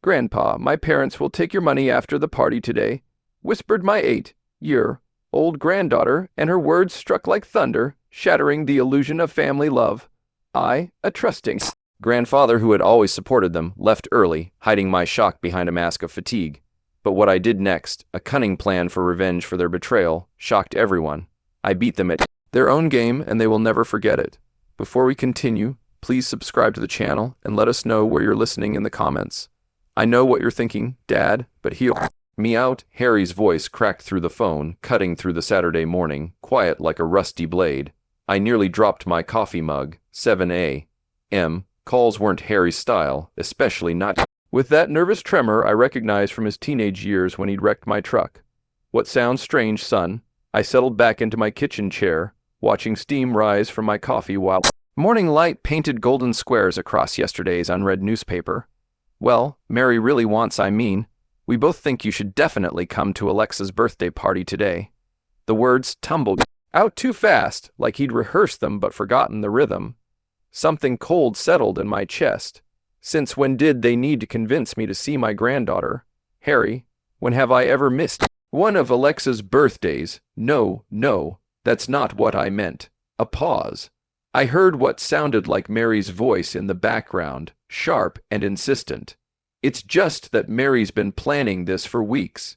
"Grandpa, my parents will take your money after the party today," whispered my 8-year-old granddaughter, and her words struck like thunder, shattering the illusion of family love. I, a trusting grandfather who had always supported them, left early, hiding my shock behind a mask of fatigue. But what I did next, a cunning plan for revenge for their betrayal, shocked everyone. I beat them at their own game, and they will never forget it. Before we continue, please subscribe to the channel and let us know where you're listening in the comments. I know what you're thinking, Dad, but hear me out. Harry's voice cracked through the phone, cutting through the Saturday morning, quiet like a rusty blade. I nearly dropped my coffee mug. 7 a.m. Calls weren't Harry's style, especially not with that nervous tremor I recognized from his teenage years when he'd wrecked my truck. "What sounds strange, son?" I settled back into my kitchen chair, watching steam rise from my coffee while morning light painted golden squares across yesterday's unread newspaper. "Well, Mary really wants, we both think you should definitely come to Alexa's birthday party today." The words tumbled out too fast, like he'd rehearsed them but forgotten the rhythm. Something cold settled in my chest. Since when did they need to convince me to see my granddaughter? Harry, when have I ever missed one of Alexa's birthdays? No, that's not what I meant. A pause. I heard what sounded like Mary's voice in the background, sharp and insistent. "It's just that Mary's been planning this for weeks,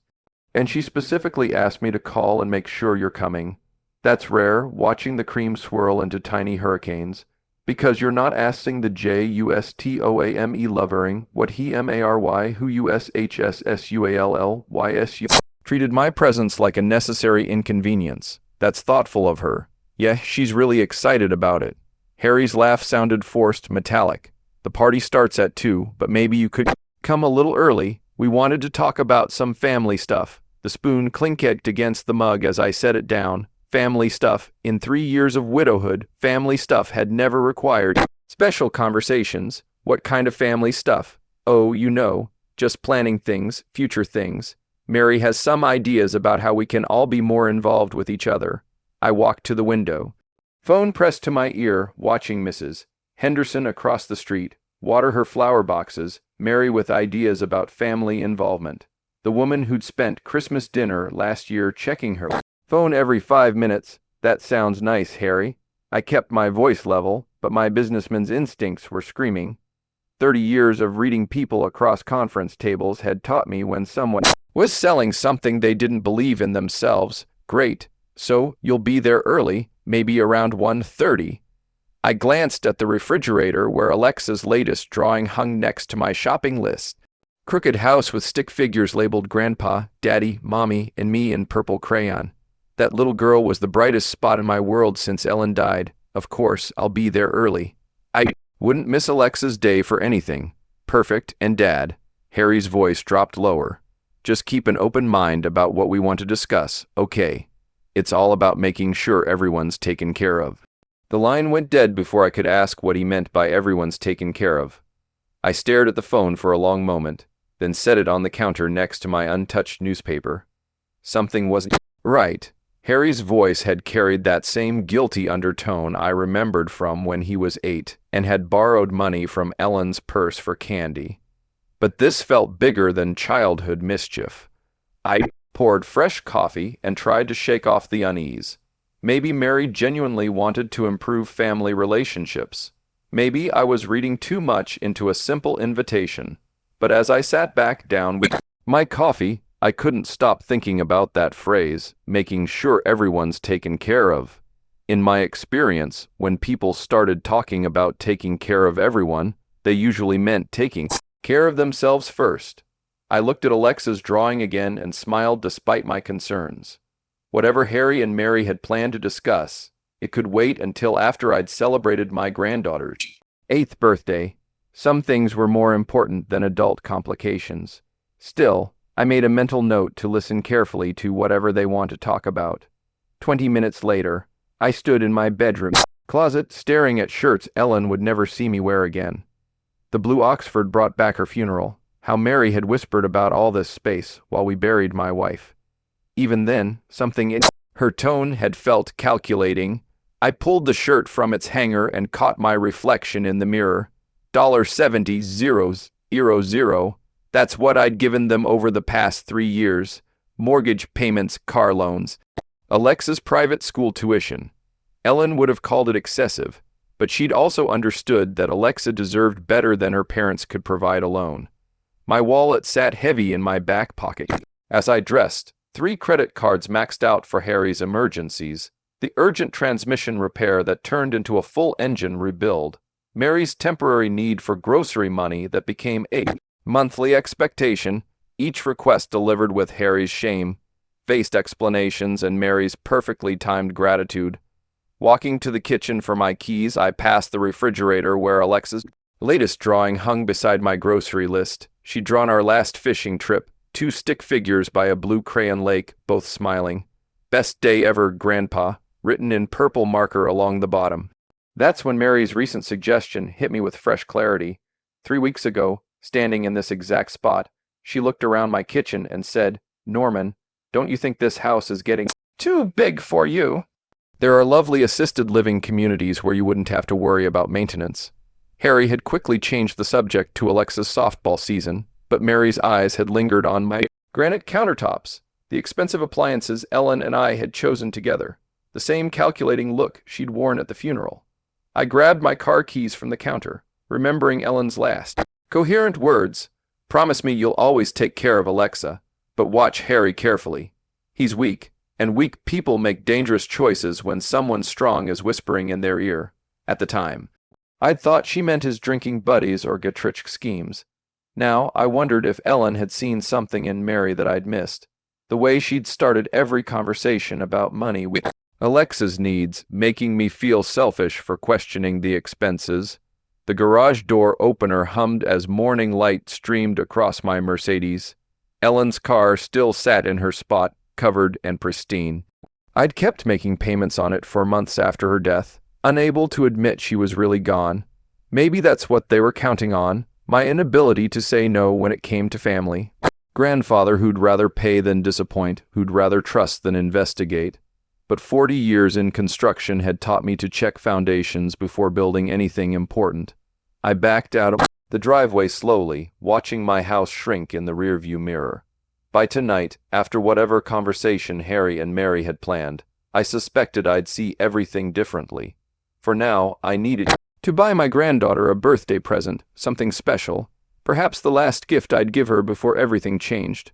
and she specifically asked me to call and make sure you're coming. That's rare, watching the cream swirl into tiny hurricanes. Because you're not asking the JUSTOAME lovering what he MARY who USHSSUALLYSU treated my presence like a necessary inconvenience. That's thoughtful of her. Yeah, she's really excited about it." Harry's laugh sounded forced, metallic. "The party starts at 2, but maybe you could come a little early. We wanted to talk about some family stuff." The spoon clinked against the mug as I set it down. Family stuff. In 3 years of widowhood, family stuff had never required special conversations. What kind of family stuff? Oh, just planning things, future things. Mary has some ideas about how we can all be more involved with each other. I walked to the window. Phone pressed to my ear, watching Mrs. Henderson across the street water her flower boxes, Mary with ideas about family involvement. The woman who'd spent Christmas dinner last year checking her phone every 5 minutes. "That sounds nice, Harry." I kept my voice level, but my businessman's instincts were screaming. 30 years of reading people across conference tables had taught me when someone was selling something they didn't believe in themselves. "Great. So you'll be there early, maybe around 1:30. I glanced at the refrigerator where Alexa's latest drawing hung next to my shopping list. Crooked house with stick figures labeled Grandpa, Daddy, Mommy, and me in purple crayon. That little girl was the brightest spot in my world since Ellen died. Of course, I'll be there early. I wouldn't miss Alexa's day for anything. Perfect, and Dad. Harry's voice dropped lower. Just keep an open mind about what we want to discuss, okay? It's all about making sure everyone's taken care of." The line went dead before I could ask what he meant by everyone's taken care of. I stared at the phone for a long moment, then set it on the counter next to my untouched newspaper. Something wasn't right. Harry's voice had carried that same guilty undertone I remembered from when he was 8 and had borrowed money from Ellen's purse for candy. But this felt bigger than childhood mischief. I poured fresh coffee and tried to shake off the unease. Maybe Mary genuinely wanted to improve family relationships. Maybe I was reading too much into a simple invitation. But as I sat back down with my coffee, I couldn't stop thinking about that phrase, making sure everyone's taken care of. In my experience, when people started talking about taking care of everyone, they usually meant taking care of themselves first. I looked at Alexa's drawing again and smiled despite my concerns. Whatever Harry and Mary had planned to discuss, it could wait until after I'd celebrated my granddaughter's 8th birthday. Some things were more important than adult complications. Still, I made a mental note to listen carefully to whatever they want to talk about. 20 minutes later, I stood in my bedroom closet staring at shirts Ellen would never see me wear again. The blue Oxford brought back her funeral, how Mary had whispered about all this space while we buried my wife. Even then, something in her tone had felt calculating. I pulled the shirt from its hanger and caught my reflection in the mirror. $70,000. That's what I'd given them over the past 3 years. Mortgage payments, car loans, Alexa's private school tuition. Ellen would have called it excessive, but she'd also understood that Alexa deserved better than her parents could provide alone. My wallet sat heavy in my back pocket. As I dressed, 3 credit cards maxed out for Harry's emergencies, the urgent transmission repair that turned into a full engine rebuild, Mary's temporary need for grocery money that became a monthly expectation, each request delivered with Harry's shame-faced explanations and Mary's perfectly timed gratitude. Walking to the kitchen for my keys, I passed the refrigerator where Alexa's latest drawing hung beside my grocery list. She'd drawn our last fishing trip, 2 stick figures by a blue crayon lake, both smiling. Best day ever, Grandpa, written in purple marker along the bottom. That's when Mary's recent suggestion hit me with fresh clarity. 3 weeks ago, standing in this exact spot, she looked around my kitchen and said, "Norman, don't you think this house is getting too big for you?" There are lovely assisted living communities where you wouldn't have to worry about maintenance. Harry had quickly changed the subject to Alexa's softball season, but Mary's eyes had lingered on my granite countertops, the expensive appliances Ellen and I had chosen together, the same calculating look she'd worn at the funeral. I grabbed my car keys from the counter, remembering Ellen's last coherent words, "Promise me you'll always take care of Alexa, but watch Harry carefully. He's weak, and weak people make dangerous choices when someone strong is whispering in their ear." At the time, I'd thought she meant his drinking buddies or Getrich schemes. Now, I wondered if Ellen had seen something in Mary that I'd missed. The way she'd started every conversation about money with Alexa's needs, making me feel selfish for questioning the expenses. The garage door opener hummed as morning light streamed across my Mercedes. Ellen's car still sat in her spot, covered and pristine. I'd kept making payments on it for months after her death, unable to admit she was really gone. Maybe that's what they were counting on, my inability to say no when it came to family. Grandfather who'd rather pay than disappoint, who'd rather trust than investigate. But 40 years in construction had taught me to check foundations before building anything important. I backed out of the driveway slowly, watching my house shrink in the rearview mirror. By tonight, after whatever conversation Harry and Mary had planned, I suspected I'd see everything differently. For now, I needed to buy my granddaughter a birthday present, something special, perhaps the last gift I'd give her before everything changed.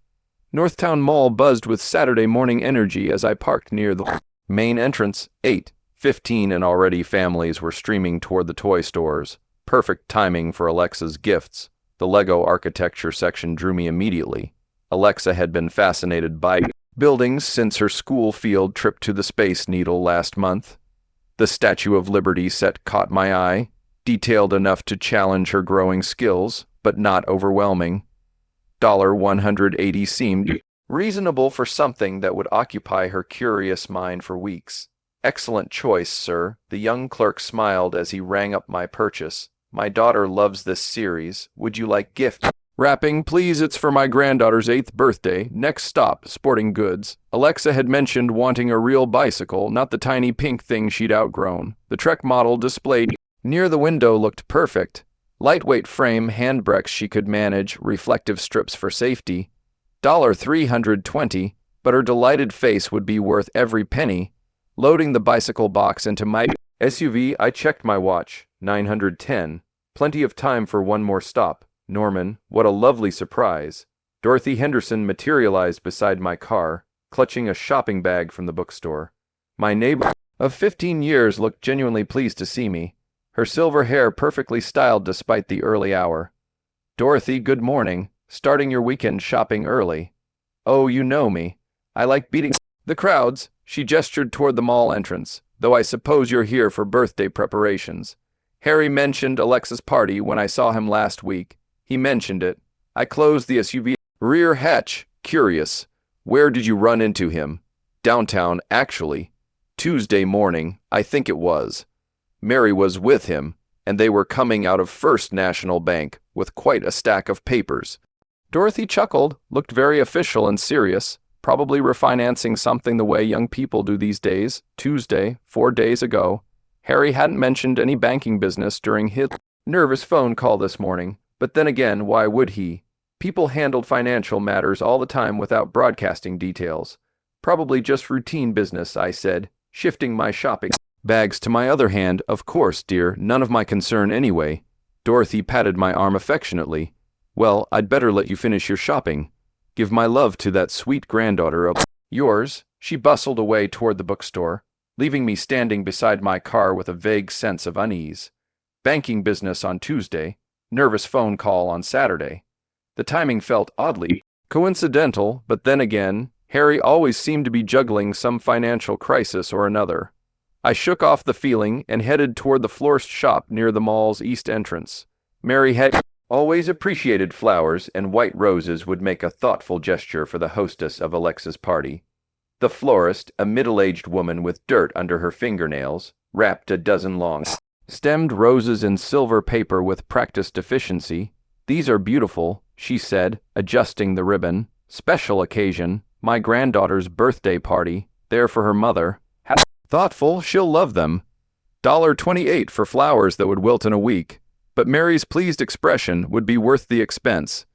Northtown Mall buzzed with Saturday morning energy as I parked near the main entrance. 8:15 and already families were streaming toward the toy stores. Perfect timing for Alexa's gifts. The Lego architecture section drew me immediately. Alexa had been fascinated by buildings since her school field trip to the Space Needle last month. The Statue of Liberty set caught my eye, detailed enough to challenge her growing skills, but not overwhelming. $180 seemed reasonable for something that would occupy her curious mind for weeks. "Excellent choice, sir," the young clerk smiled as he rang up my purchase. "My daughter loves this series. Would you like gift wrapping, please? It's for my granddaughter's 8th birthday. Next stop, sporting goods." Alexa had mentioned wanting a real bicycle, not the tiny pink thing she'd outgrown. The Trek model displayed near the window looked perfect. Lightweight frame, handbrakes she could manage, reflective strips for safety. $320, but her delighted face would be worth every penny. Loading the bicycle box into my SUV, I checked my watch. 9:10. Plenty of time for one more stop. Norman, what a lovely surprise. Dorothy Henderson materialized beside my car, clutching a shopping bag from the bookstore. My neighbor of 15 years looked genuinely pleased to see me, her silver hair perfectly styled despite the early hour. "Dorothy, good morning. Starting your weekend shopping early." "Oh, you know me. I like beating the crowds." She gestured toward the mall entrance. "Though I suppose you're here for birthday preparations. Harry mentioned Alexa's party when I saw him last week. He mentioned it." I closed the SUV rear hatch, curious. "Where did you run into him?" "Downtown, actually. Tuesday morning, I think it was. Mary was with him, and they were coming out of First National Bank with quite a stack of papers." Dorothy chuckled, looked very official and serious, probably refinancing something the way young people do these days. Tuesday, 4 days ago. Harry hadn't mentioned any banking business during his nervous phone call this morning, but then again, why would he? People handled financial matters all the time without broadcasting details. Probably just routine business, I said, shifting my shopping bags to my other hand. Of course, dear, none of my concern anyway. Dorothy patted my arm affectionately. Well, I'd better let you finish your shopping. Give my love to that sweet granddaughter of yours. She bustled away toward the bookstore, leaving me standing beside my car with a vague sense of unease. Banking business on Tuesday, nervous phone call on Saturday. The timing felt oddly coincidental, but then again, Harry always seemed to be juggling some financial crisis or another. I shook off the feeling and headed toward the florist shop near the mall's east entrance. Mary had always appreciated flowers, and white roses would make a thoughtful gesture for the hostess of Alexa's party. The florist, a middle-aged woman with dirt under her fingernails, wrapped a dozen long-stemmed roses in silver paper with practiced efficiency. These are beautiful, she said, adjusting the ribbon. Special occasion, my granddaughter's birthday party, they're for her mother. Thoughtful, she'll love them. $1.28 for flowers that would wilt in a week. But Mary's pleased expression would be worth the expense.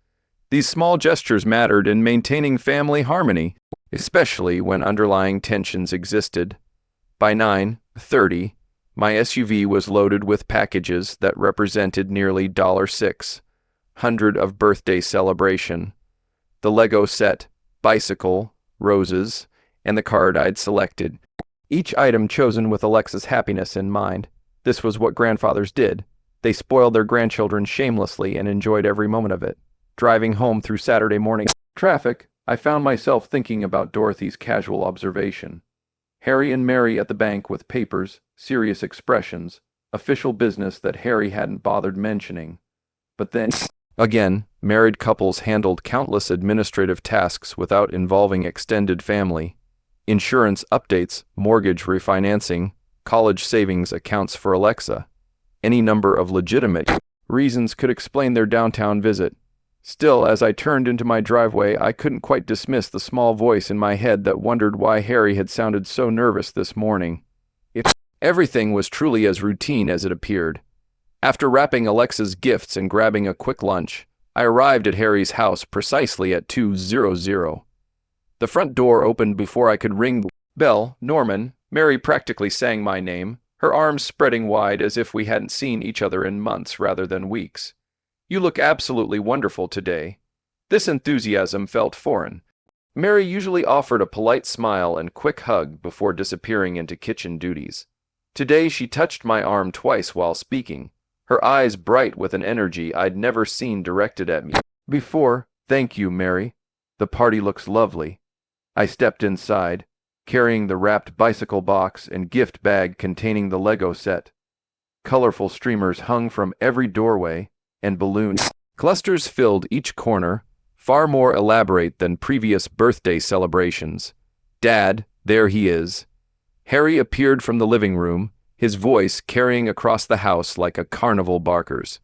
These small gestures mattered in maintaining family harmony, especially when underlying tensions existed. By 9:30, my SUV was loaded with packages that represented nearly $600 of birthday celebration. The Lego set, bicycle, roses, and the card I'd selected. Each item chosen with Alexa's happiness in mind. This was what grandfathers did. They spoiled their grandchildren shamelessly and enjoyed every moment of it. Driving home through Saturday morning traffic, I found myself thinking about Dorothy's casual observation. Harry and Mary at the bank with papers, serious expressions, official business that Harry hadn't bothered mentioning. But then, again, married couples handled countless administrative tasks without involving extended family. Insurance updates, mortgage refinancing, college savings accounts for Alexa. Any number of legitimate reasons could explain their downtown visit. Still, as I turned into my driveway, I couldn't quite dismiss the small voice in my head that wondered why Harry had sounded so nervous this morning. If everything was truly as routine as it appeared. After wrapping Alexa's gifts and grabbing a quick lunch, I arrived at Harry's house precisely at 2:00. The front door opened before I could ring the bell. Norman, Mary practically sang my name, her arms spreading wide as if we hadn't seen each other in months rather than weeks. You look absolutely wonderful today. This enthusiasm felt foreign. Mary usually offered a polite smile and quick hug before disappearing into kitchen duties. Today she touched my arm twice while speaking, her eyes bright with an energy I'd never seen directed at me before. Thank you, Mary. The party looks lovely. I stepped inside, carrying the wrapped bicycle box and gift bag containing the Lego set. Colorful streamers hung from every doorway, and balloon clusters filled each corner, far more elaborate than previous birthday celebrations. Dad, there he is. Harry appeared from the living room, his voice carrying across the house like a carnival barker's.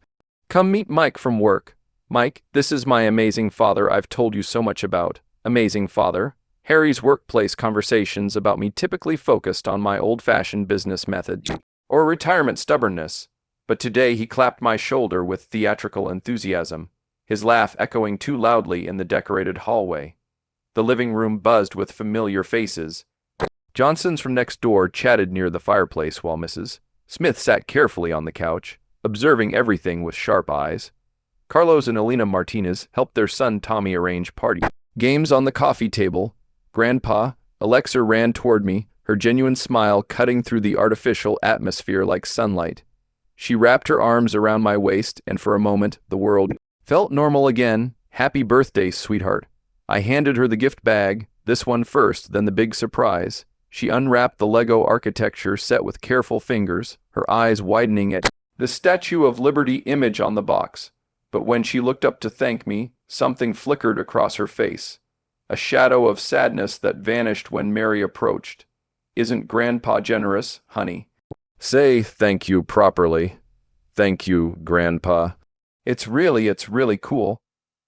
Come meet Mike from work. Mike, this is my amazing father I've told you so much about. Amazing father. Harry's workplace conversations about me typically focused on my old-fashioned business methods or retirement stubbornness, but today he clapped my shoulder with theatrical enthusiasm, his laugh echoing too loudly in the decorated hallway. The living room buzzed with familiar faces. Johnsons from next door chatted near the fireplace while Mrs. Smith sat carefully on the couch, observing everything with sharp eyes. Carlos and Elena Martinez helped their son Tommy arrange party games on the coffee table. Grandpa, Alexa ran toward me, her genuine smile cutting through the artificial atmosphere like sunlight. She wrapped her arms around my waist, and for a moment, the world felt normal again. Happy birthday, sweetheart. I handed her the gift bag, this one first, then the big surprise. She unwrapped the Lego architecture set with careful fingers, her eyes widening at the Statue of Liberty image on the box. But when she looked up to thank me, something flickered across her face. A shadow of sadness that vanished when Mary approached. Isn't Grandpa generous, honey? Say thank you properly. Thank you, Grandpa. It's really cool.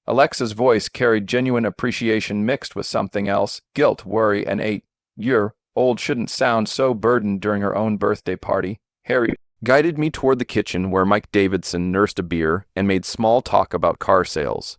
Alexa's voice carried genuine appreciation mixed with something else, guilt, worry, and 8-year-old shouldn't sound so burdened during her own birthday party. Harry guided me toward the kitchen where Mike Davidson nursed a beer and made small talk about car sales.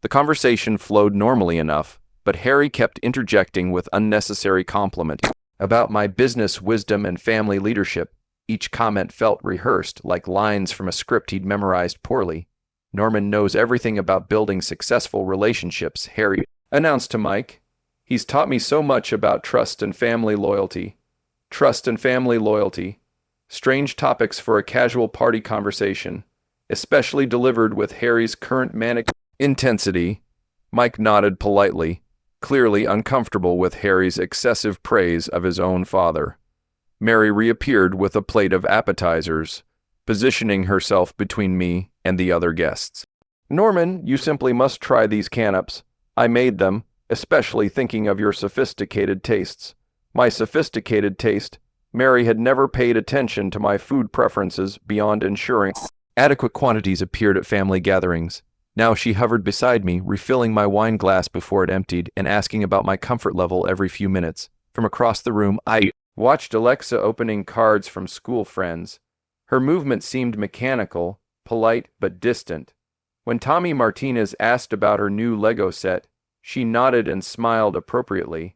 The conversation flowed normally enough, but Harry kept interjecting with unnecessary compliments about my business wisdom and family leadership. Each comment felt rehearsed, like lines from a script he'd memorized poorly. Norman knows everything about building successful relationships, Harry announced to Mike. He's taught me so much about trust and family loyalty. Trust and family loyalty. Strange topics for a casual party conversation, especially delivered with Harry's current manic intensity. Mike nodded politely, clearly uncomfortable with Harry's excessive praise of his own father. Mary reappeared with a plate of appetizers, positioning herself between me and the other guests. Norman, you simply must try these canapes. I made them, especially thinking of your sophisticated tastes. My sophisticated taste. Mary had never paid attention to my food preferences beyond ensuring adequate quantities appeared at family gatherings. Now she hovered beside me, refilling my wine glass before it emptied and asking about my comfort level every few minutes. From across the room, I watched Alexa opening cards from school friends. Her movement seemed mechanical, polite but distant. When Tommy Martinez asked about her new Lego set, she nodded and smiled appropriately,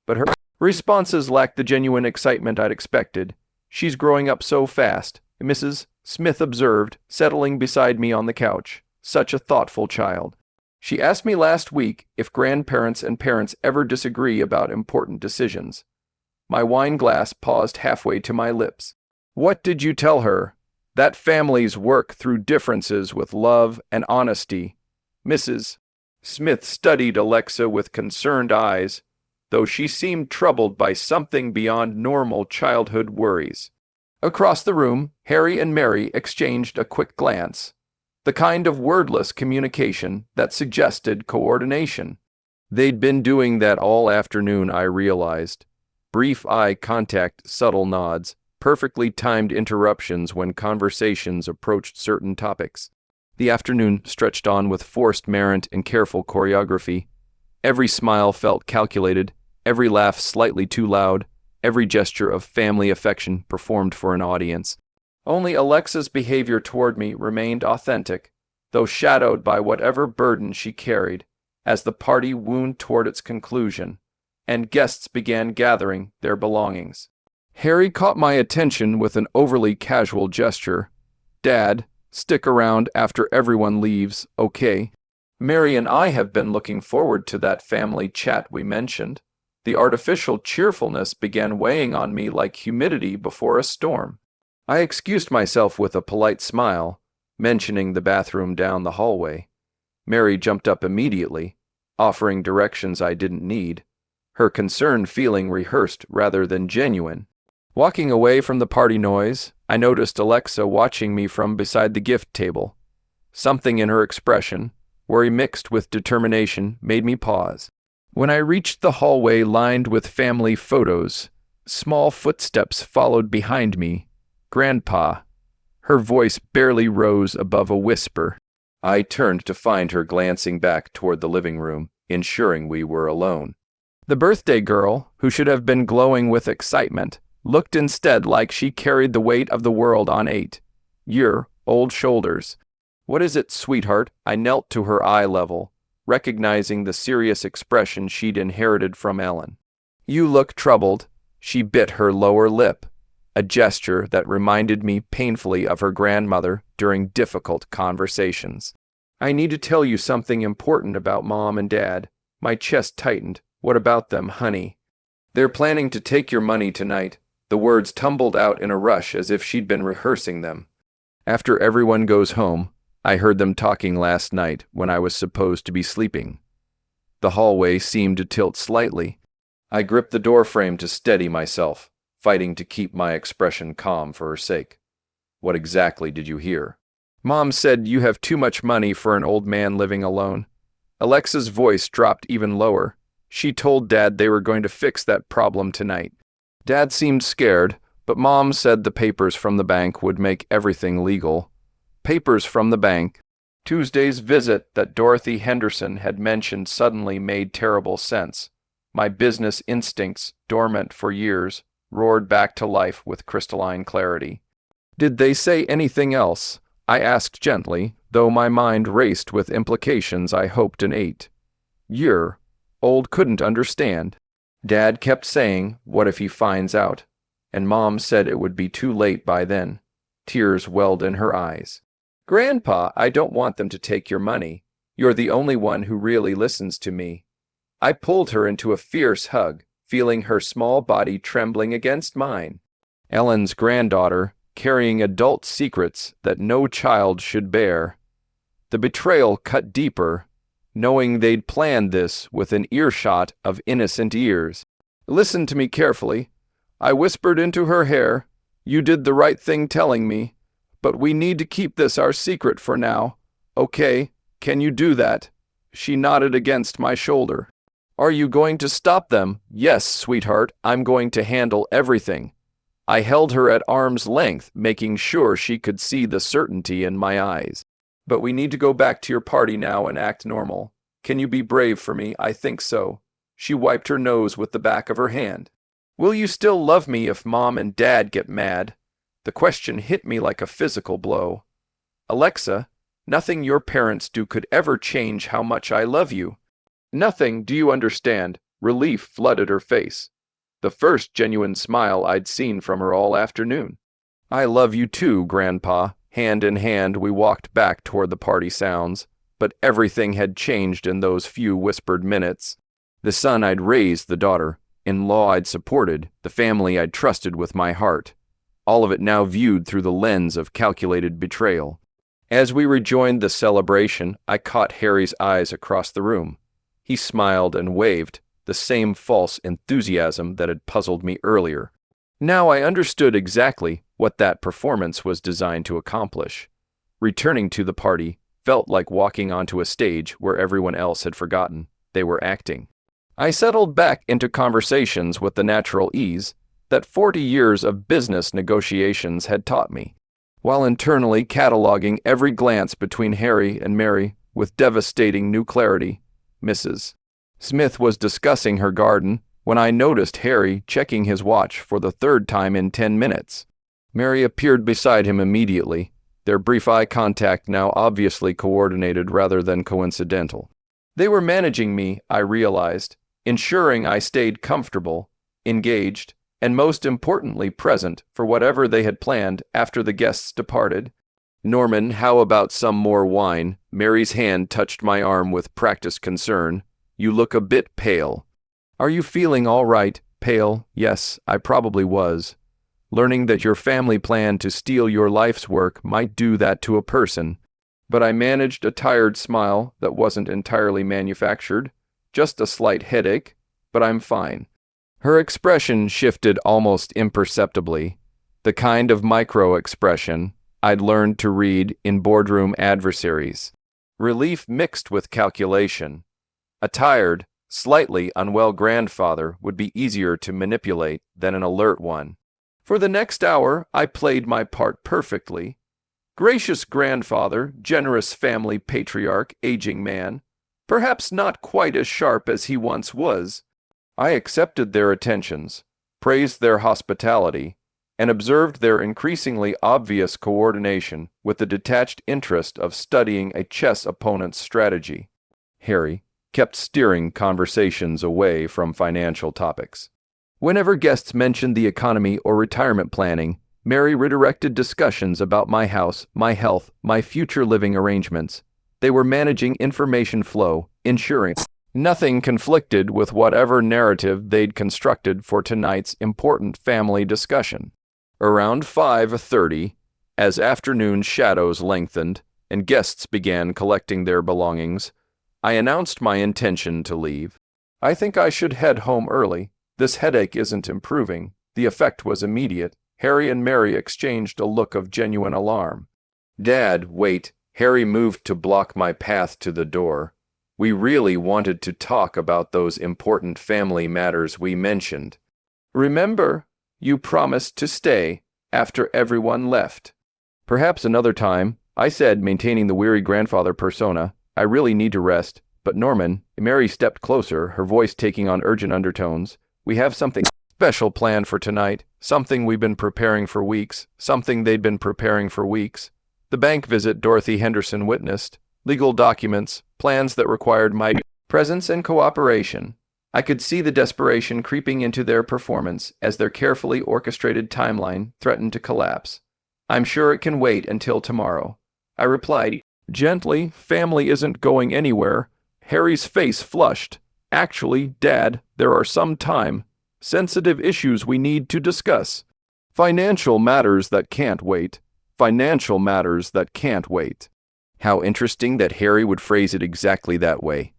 but her responses lacked the genuine excitement I'd expected. She's growing up so fast, Mrs. Smith observed, settling beside me on the couch. Such a thoughtful child. She asked me last week if grandparents and parents ever disagree about important decisions. My wine glass paused halfway to my lips. What did you tell her? That families work through differences with love and honesty. Mrs. Smith studied Alexa with concerned eyes, though she seemed troubled by something beyond normal childhood worries. Across the room, Harry and Mary exchanged a quick glance, the kind of wordless communication that suggested coordination. They'd been doing that all afternoon, I realized. Brief eye contact, subtle nods, perfectly timed interruptions when conversations approached certain topics. The afternoon stretched on with forced merriment and careful choreography. Every smile felt calculated, every laugh slightly too loud, every gesture of family affection performed for an audience. Only Alexa's behavior toward me remained authentic, though shadowed by whatever burden she carried, as the party wound toward its conclusion, and guests began gathering their belongings. Harry caught my attention with an overly casual gesture. Dad, stick around after everyone leaves, okay? Mary and I have been looking forward to that family chat we mentioned. The artificial cheerfulness began weighing on me like humidity before a storm. I excused myself with a polite smile, mentioning the bathroom down the hallway. Mary jumped up immediately, offering directions I didn't need, her concern feeling rehearsed rather than genuine. Walking away from the party noise, I noticed Alexa watching me from beside the gift table. Something in her expression, worry mixed with determination, made me pause. When I reached the hallway lined with family photos, small footsteps followed behind me. Grandpa. Her voice barely rose above a whisper. I turned to find her glancing back toward the living room, ensuring we were alone. The birthday girl, who should have been glowing with excitement, looked instead like she carried the weight of the world on 8-year-old shoulders. What is it, sweetheart? I knelt to her eye level, recognizing the serious expression she'd inherited from Ellen. You look troubled. She bit her lower lip, a gesture that reminded me painfully of her grandmother during difficult conversations. I need to tell you something important about Mom and Dad. My chest tightened. What about them, honey? They're planning to take your money tonight. The words tumbled out in a rush as if she'd been rehearsing them. After everyone goes home, I heard them talking last night when I was supposed to be sleeping. The hallway seemed to tilt slightly. I gripped the doorframe to steady myself, fighting to keep my expression calm for her sake. What exactly did you hear? Mom said you have too much money for an old man living alone. Alexa's voice dropped even lower. She told Dad they were going to fix that problem tonight. Dad seemed scared, but Mom said the papers from the bank would make everything legal. Papers from the bank. Tuesday's visit that Dorothy Henderson had mentioned suddenly made terrible sense. My business instincts, dormant for years, roared back to life with crystalline clarity. Did they say anything else? I asked gently, though my mind raced with implications I hoped an 8-year-old couldn't understand. Dad kept saying, "What if he finds out?" And Mom said it would be too late by then. Tears welled in her eyes. "Grandpa, I don't want them to take your money. You're the only one who really listens to me." I pulled her into a fierce hug, feeling her small body trembling against mine. Ellen's granddaughter, carrying adult secrets that no child should bear. The betrayal cut deeper, knowing they'd planned this with an earshot of innocent ears. "Listen to me carefully," I whispered into her hair. "You did the right thing telling me, but we need to keep this our secret for now. Okay, can you do that?" She nodded against my shoulder. "Are you going to stop them?" "Yes, sweetheart, I'm going to handle everything." I held her at arm's length, making sure she could see the certainty in my eyes. "But we need to go back to your party now and act normal. Can you be brave for me?" "I think so." She wiped her nose with the back of her hand. "Will you still love me if Mom and Dad get mad?" The question hit me like a physical blow. "Alexa, nothing your parents do could ever change how much I love you." "Nothing, do you understand?" Relief flooded her face. The first genuine smile I'd seen from her all afternoon. "I love you too, Grandpa." Hand in hand, we walked back toward the party sounds, but everything had changed in those few whispered minutes. The son I'd raised, the daughter, in-law I'd supported, the family I'd trusted with my heart. All of it now viewed through the lens of calculated betrayal. As we rejoined the celebration, I caught Harry's eyes across the room. He smiled and waved, the same false enthusiasm that had puzzled me earlier. Now I understood exactly what that performance was designed to accomplish. Returning to the party felt like walking onto a stage where everyone else had forgotten they were acting. I settled back into conversations with the natural ease that 40 years of business negotiations had taught me, while internally cataloging every glance between Harry and Mary with devastating new clarity. Mrs. Smith was discussing her garden when I noticed Harry checking his watch for the third time in 10 minutes. Mary appeared beside him immediately, their brief eye contact now obviously coordinated rather than coincidental. They were managing me, I realized, ensuring I stayed comfortable, engaged, and most importantly present for whatever they had planned after the guests departed. "Norman, how about some more wine?" Mary's hand touched my arm with practiced concern. "You look a bit pale." "Are you feeling all right?" "Pale? Yes, I probably was. Learning that your family planned to steal your life's work might do that to a person." But I managed a tired smile that wasn't entirely manufactured. "Just a slight headache, but I'm fine." Her expression shifted almost imperceptibly, the kind of micro-expression I'd learned to read in boardroom adversaries. Relief mixed with calculation. A tired, slightly unwell grandfather would be easier to manipulate than an alert one. For the next hour, I played my part perfectly. Gracious grandfather, generous family patriarch, aging man, perhaps not quite as sharp as he once was. I accepted their attentions, praised their hospitality, and observed their increasingly obvious coordination with the detached interest of studying a chess opponent's strategy. Harry kept steering conversations away from financial topics. Whenever guests mentioned the economy or retirement planning, Mary redirected discussions about my house, my health, my future living arrangements. They were managing information flow, ensuring nothing conflicted with whatever narrative they'd constructed for tonight's important family discussion. Around 5:30, as afternoon shadows lengthened and guests began collecting their belongings, I announced my intention to leave. "I think I should head home early. This headache isn't improving." The effect was immediate. Harry and Mary exchanged a look of genuine alarm. "Dad, wait." Harry moved to block my path to the door. "We really wanted to talk about those important family matters we mentioned." "Remember, you promised to stay after everyone left." "Perhaps another time," I said, maintaining the weary grandfather persona. "I really need to rest." "But Norman," Mary stepped closer, her voice taking on urgent undertones, "we have something special planned for tonight, something we've been preparing for weeks, something they'd been preparing for weeks." The bank visit Dorothy Henderson witnessed, legal documents, plans that required my presence and cooperation. I could see the desperation creeping into their performance as their carefully orchestrated timeline threatened to collapse. I'm sure it can wait until tomorrow. I replied, gently, family isn't going anywhere. Harry's face flushed. Actually, Dad, there are some sensitive issues we need to discuss. Financial matters that can't wait. Financial matters that can't wait. How interesting that Harry would phrase it exactly that way.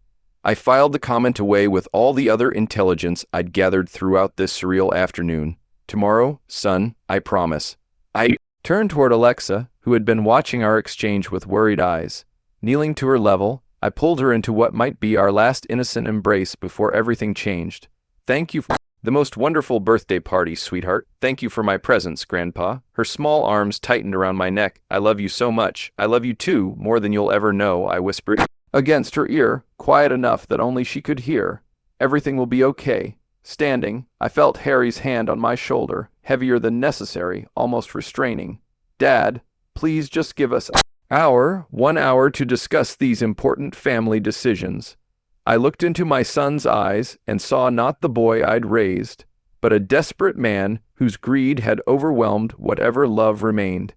I filed the comment away with all the other intelligence I'd gathered throughout this surreal afternoon. Tomorrow, son, I promise. I turned toward Alexa, who had been watching our exchange with worried eyes. Kneeling to her level, I pulled her into what might be our last innocent embrace before everything changed. Thank you for the most wonderful birthday party, sweetheart. Thank you for my presents, Grandpa. Her small arms tightened around my neck. I love you so much. I love you too, more than you'll ever know, I whispered against her ear, quiet enough that only she could hear. Everything will be okay. Standing, I felt Harry's hand on my shoulder, heavier than necessary, almost restraining. Dad, please just give us 1 hour to discuss these important family decisions. I looked into my son's eyes and saw not the boy I'd raised, but a desperate man whose greed had overwhelmed whatever love remained.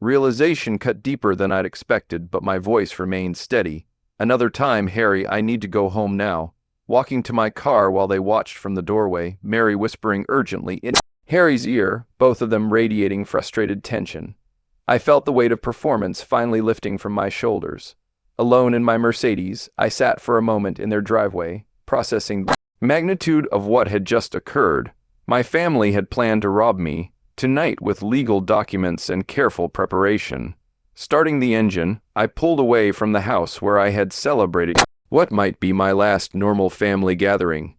Realization cut deeper than I'd expected, but my voice remained steady. Another time, Harry, I need to go home now. Walking to my car while they watched from the doorway, Mary whispering urgently in Harry's ear, both of them radiating frustrated tension. I felt the weight of performance finally lifting from my shoulders. Alone in my Mercedes, I sat for a moment in their driveway, processing the magnitude of what had just occurred. My family had planned to rob me, tonight with legal documents and careful preparation. Starting the engine, I pulled away from the house where I had celebrated what might be my last normal family gathering.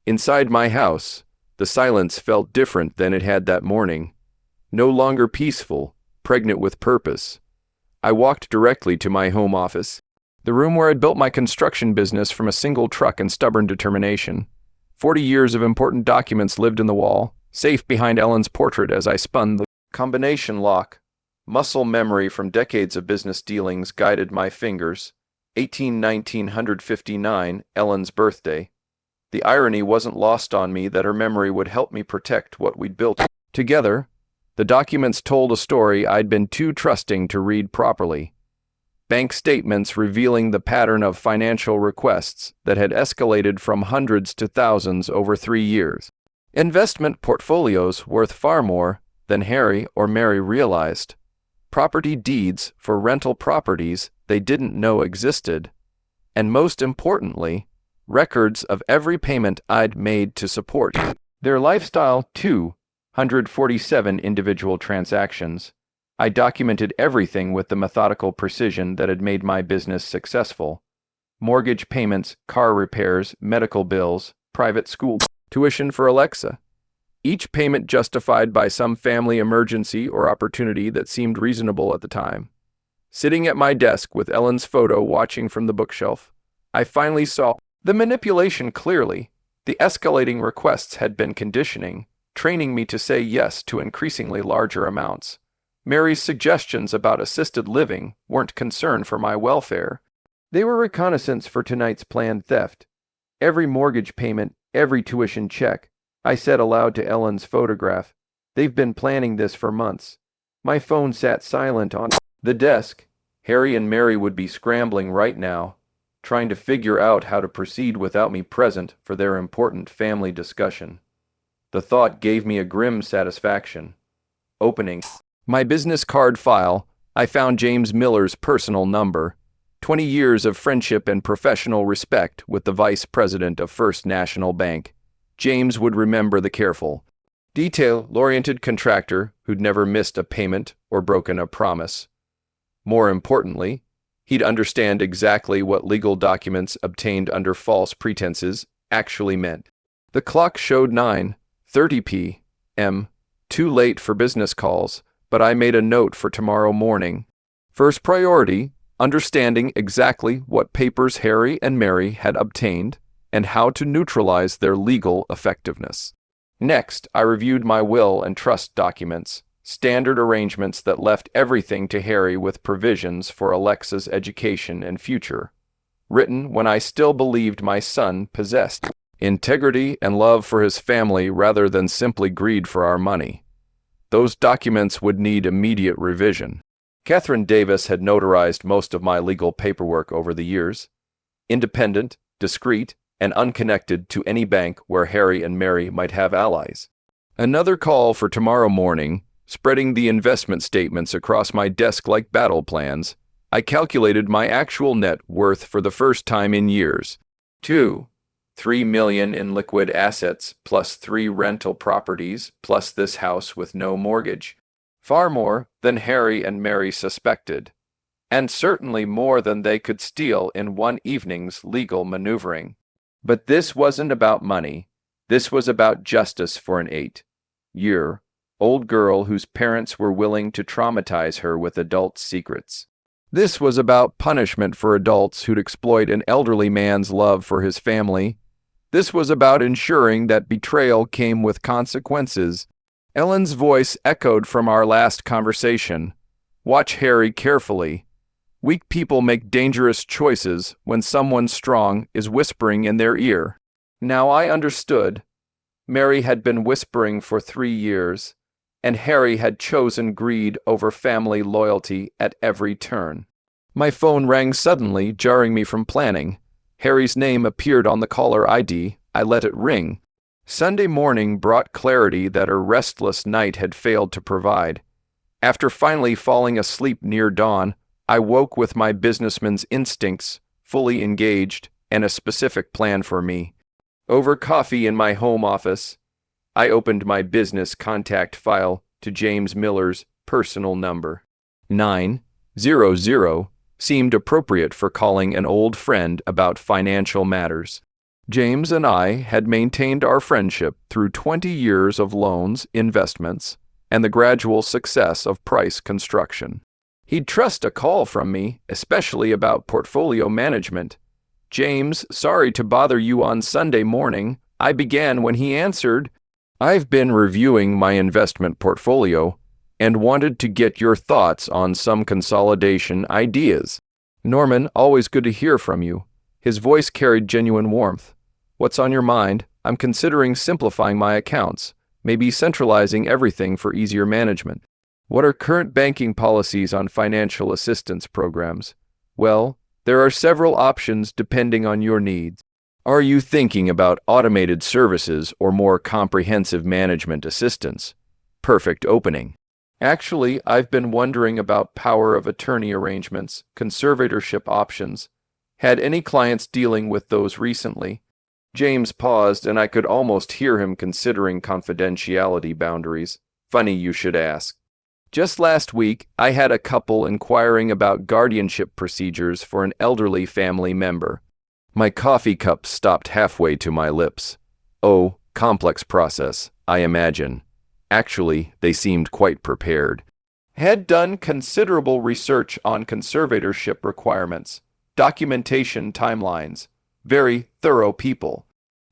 Inside my house, the silence felt different than it had that morning. No longer peaceful, pregnant with purpose. I walked directly to my home office, the room where I'd built my construction business from a single truck and stubborn determination. 40 years of important documents lived in the wall, safe behind Ellen's portrait as I spun the combination lock. Muscle memory from decades of business dealings guided my fingers. 1959, Ellen's birthday. The irony wasn't lost on me that her memory would help me protect what we'd built together. The documents told a story I'd been too trusting to read properly. Bank statements revealing the pattern of financial requests that had escalated from hundreds to thousands over 3 years. Investment portfolios worth far more than Harry or Mary realized. Property deeds for rental properties they didn't know existed. And most importantly, records of every payment I'd made to support their lifestyle. 247 individual transactions. I documented everything with the methodical precision that had made my business successful. Mortgage payments, car repairs, medical bills, private school tuition for Alexa. Each payment justified by some family emergency or opportunity that seemed reasonable at the time. Sitting at my desk with Ellen's photo watching from the bookshelf, I finally saw the manipulation clearly. The escalating requests had been conditioning, training me to say yes to increasingly larger amounts. Mary's suggestions about assisted living weren't concern for my welfare. They were reconnaissance for tonight's planned theft. Every mortgage payment, every tuition check, I said aloud to Ellen's photograph. They've been planning this for months. My phone sat silent on the desk. Harry and Mary would be scrambling right now, trying to figure out how to proceed without me present for their important family discussion. The thought gave me a grim satisfaction. Opening my business card file, I found James Miller's personal number. 20 years of friendship and professional respect with the vice president of First National Bank. James would remember the careful, detail-oriented contractor who'd never missed a payment or broken a promise. More importantly, he'd understand exactly what legal documents obtained under false pretenses actually meant. The clock showed 9:30 p.m. Too late for business calls, but I made a note for tomorrow morning. First priority, understanding exactly what papers Harry and Mary had obtained and how to neutralize their legal effectiveness. Next, I reviewed my will and trust documents, Standard arrangements that left everything to Harry with provisions for Alexa's education and future. Written when I still believed my son possessed integrity and love for his family rather than simply greed for our money. Those documents would need immediate revision. Catherine Davis had notarized most of my legal paperwork over the years. Independent, discreet, and unconnected to any bank where Harry and Mary might have allies. Another call for tomorrow morning, spreading the investment statements across my desk like battle plans. I calculated my actual net worth for the first time in years. 3 million in liquid assets, plus 3 rental properties, plus this house with no mortgage. Far more than Harry and Mary suspected, and certainly more than they could steal in one evening's legal maneuvering. But this wasn't about money. This was about justice for an 8-year-old girl whose parents were willing to traumatize her with adult secrets. This was about punishment for adults who'd exploit an elderly man's love for his family. This was about ensuring that betrayal came with consequences. Ellen's voice echoed from our last conversation. Watch Harry carefully. Weak people make dangerous choices when someone strong is whispering in their ear. Now I understood. Mary had been whispering for 3 years, and Harry had chosen greed over family loyalty at every turn. My phone rang suddenly, jarring me from planning. Harry's name appeared on the caller ID. I let it ring. Sunday morning brought clarity that a restless night had failed to provide. After finally falling asleep near dawn, I woke with my businessman's instincts fully engaged and a specific plan for me. Over coffee in my home office, I opened my business contact file to James Miller's personal number. 900 seemed appropriate for calling an old friend about financial matters. James and I had maintained our friendship through 20 years of loans, investments, and the gradual success of price construction. He'd trust a call from me, especially about portfolio management. James, sorry to bother you on Sunday morning, I began when he answered. I've been reviewing my investment portfolio and wanted to get your thoughts on some consolidation ideas. Norman, always good to hear from you. His voice carried genuine warmth. What's on your mind? I'm considering simplifying my accounts, maybe centralizing everything for easier management. What are current banking policies on financial assistance programs? Well, there are several options depending on your needs. Are you thinking about automated services or more comprehensive management assistance? Perfect opening. Actually, I've been wondering about power of attorney arrangements, conservatorship options. Had any clients dealing with those recently? James paused, and I could almost hear him considering confidentiality boundaries. Funny you should ask. Just last week, I had a couple inquiring about guardianship procedures for an elderly family member. My coffee cup stopped halfway to my lips. Oh, complex process, I imagine. Actually, they seemed quite prepared. Had done considerable research on conservatorship requirements, documentation timelines. Very thorough people.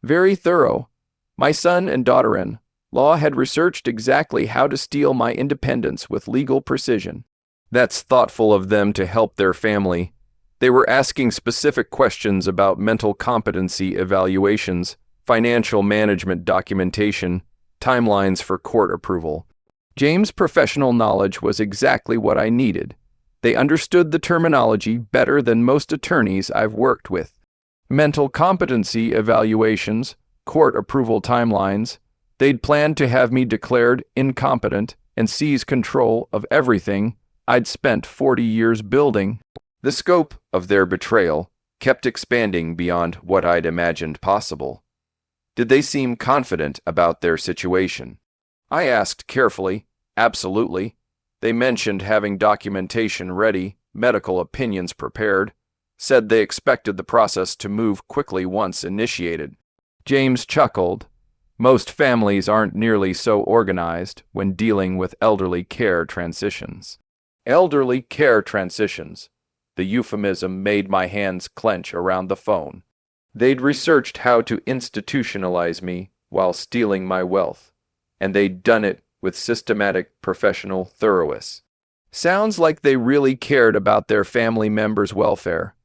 Very thorough. My son and daughter-in-law had researched exactly how to steal my independence with legal precision. That's thoughtful of them to help their family. They were asking specific questions about mental competency evaluations, financial management documentation, timelines for court approval. James' professional knowledge was exactly what I needed. They understood the terminology better than most attorneys I've worked with. Mental competency evaluations, court approval timelines. They'd planned to have me declared incompetent and seize control of everything I'd spent 40 years building. The scope of their betrayal kept expanding beyond what I'd imagined possible. Did they seem confident about their situation? I asked carefully. Absolutely. They mentioned having documentation ready, medical opinions prepared, said they expected the process to move quickly once initiated. James chuckled. Most families aren't nearly so organized when dealing with elderly care transitions. Elderly care transitions. The euphemism made my hands clench around the phone. They'd researched how to institutionalize me while stealing my wealth, and they'd done it with systematic professional thoroughness. Sounds like they really cared about their family members' welfare.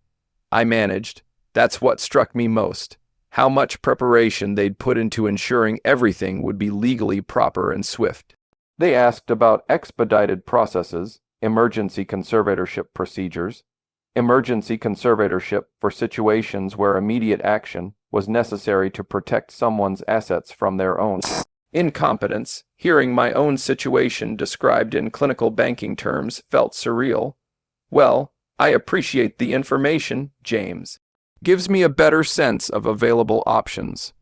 I managed. That's what struck me most. How much preparation they'd put into ensuring everything would be legally proper and swift. They asked about expedited processes, emergency conservatorship procedures, emergency conservatorship for situations where immediate action was necessary to protect someone's assets from their own incompetence. Hearing my own situation described in clinical banking terms felt surreal. Well, I appreciate the information, James. Gives me a better sense of available options.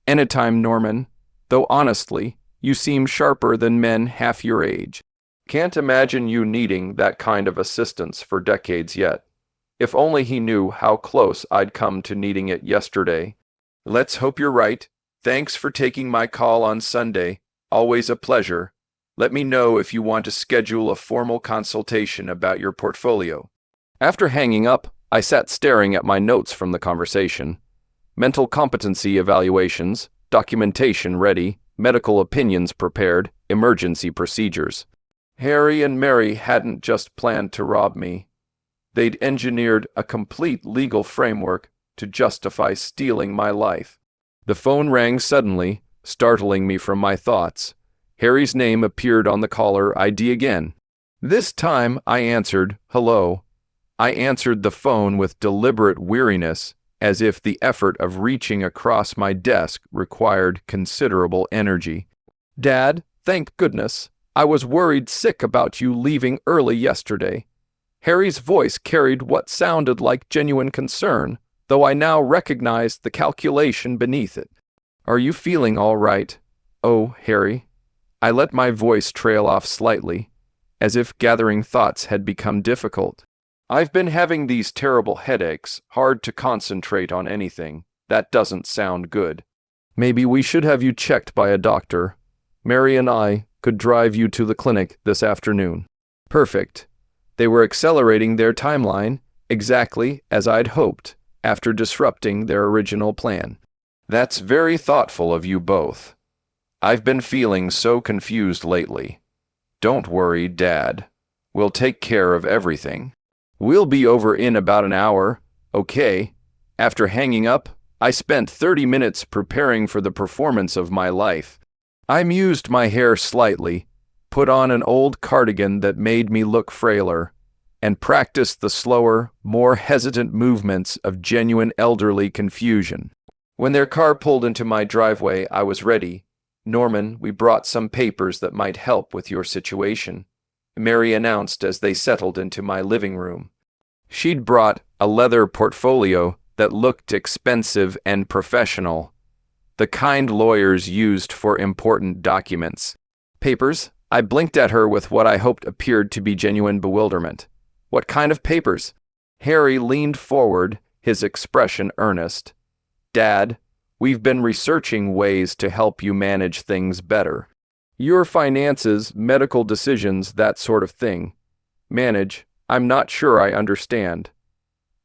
Anytime, Norman, though honestly, you seem sharper than men half your age. Can't imagine you needing that kind of assistance for decades yet. If only he knew how close I'd come to needing it yesterday. Let's hope you're right. Thanks for taking my call on Sunday. Always a pleasure. Let me know if you want to schedule a formal consultation about your portfolio. After hanging up, I sat staring at my notes from the conversation. Mental competency evaluations, documentation ready, medical opinions prepared, emergency procedures. Harry and Mary hadn't just planned to rob me. They'd engineered a complete legal framework to justify stealing my life. The phone rang suddenly, startling me from my thoughts. Harry's name appeared on the caller ID again. This time I answered, "Hello." I answered the phone with deliberate weariness, as if the effort of reaching across my desk required considerable energy. "Dad, thank goodness. I was worried sick about you leaving early yesterday." Harry's voice carried what sounded like genuine concern, though I now recognized the calculation beneath it. "Are you feeling all right?" "Oh, Harry." I let my voice trail off slightly, as if gathering thoughts had become difficult. "I've been having these terrible headaches, hard to concentrate on anything. That doesn't sound good. Maybe we should have you checked by a doctor. Mary and I could drive you to the clinic this afternoon." Perfect. They were accelerating their timeline, exactly as I'd hoped, after disrupting their original plan. That's very thoughtful of you both. I've been feeling so confused lately. Don't worry, Dad. We'll take care of everything. We'll be over in about an hour, okay? After hanging up, I spent 30 minutes preparing for the performance of my life. I mused my hair slightly, put on an old cardigan that made me look frailer, and practiced the slower, more hesitant movements of genuine elderly confusion. When their car pulled into my driveway, I was ready. "Norman, we brought some papers that might help with your situation," Mary announced as they settled into my living room. She'd brought a leather portfolio that looked expensive and professional, the kind lawyers used for important documents. "Papers?" I blinked at her with what I hoped appeared to be genuine bewilderment. "What kind of papers?" Harry leaned forward, his expression earnest. "Dad, we've been researching ways to help you manage things better. Your finances, medical decisions, that sort of thing. Manage, I'm not sure I understand."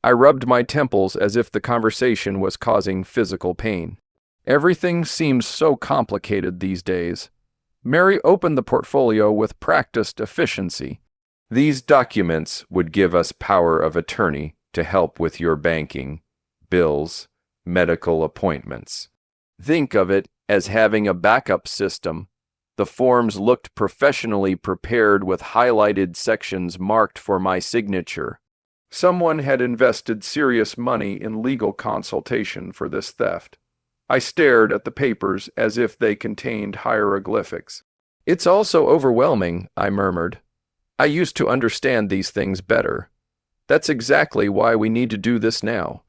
I rubbed my temples as if the conversation was causing physical pain. Everything seems so complicated these days. Mary opened the portfolio with practiced efficiency. "These documents would give us power of attorney to help with your banking, bills, medical appointments. Think of it as having a backup system." The forms looked professionally prepared with highlighted sections marked for my signature. Someone had invested serious money in legal consultation for this theft. I stared at the papers as if they contained hieroglyphics. "It's all so overwhelming," I murmured. "I used to understand these things better. That's exactly why we need to do this now."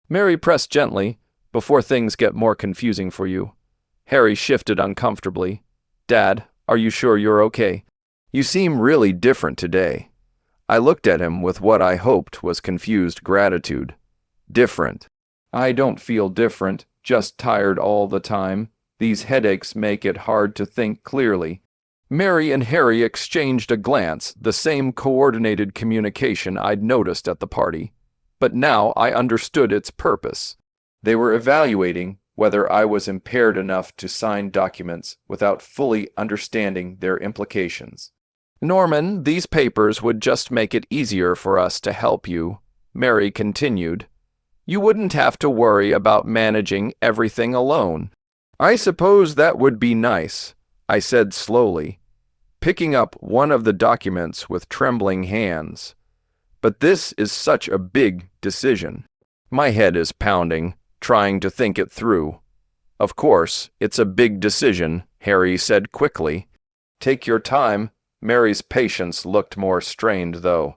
Mary pressed gently, "Before things get more confusing for you." Harry shifted uncomfortably. "Dad, are you sure you're okay? You seem really different today." I looked at him with what I hoped was confused gratitude. "Different? I don't feel different, just tired all the time. These headaches make it hard to think clearly." Mary and Harry exchanged a glance, the same coordinated communication I'd noticed at the party. But now I understood its purpose. They were evaluating whether I was impaired enough to sign documents without fully understanding their implications. Norman, these papers would just make it easier for us to help you, Mary continued. You wouldn't have to worry about managing everything alone. I suppose that would be nice, I said slowly, picking up one of the documents with trembling hands. But this is such a big decision. My head is pounding, trying to think it through. Of course, it's a big decision, Harry said quickly. Take your time. Mary's patience looked more strained, though.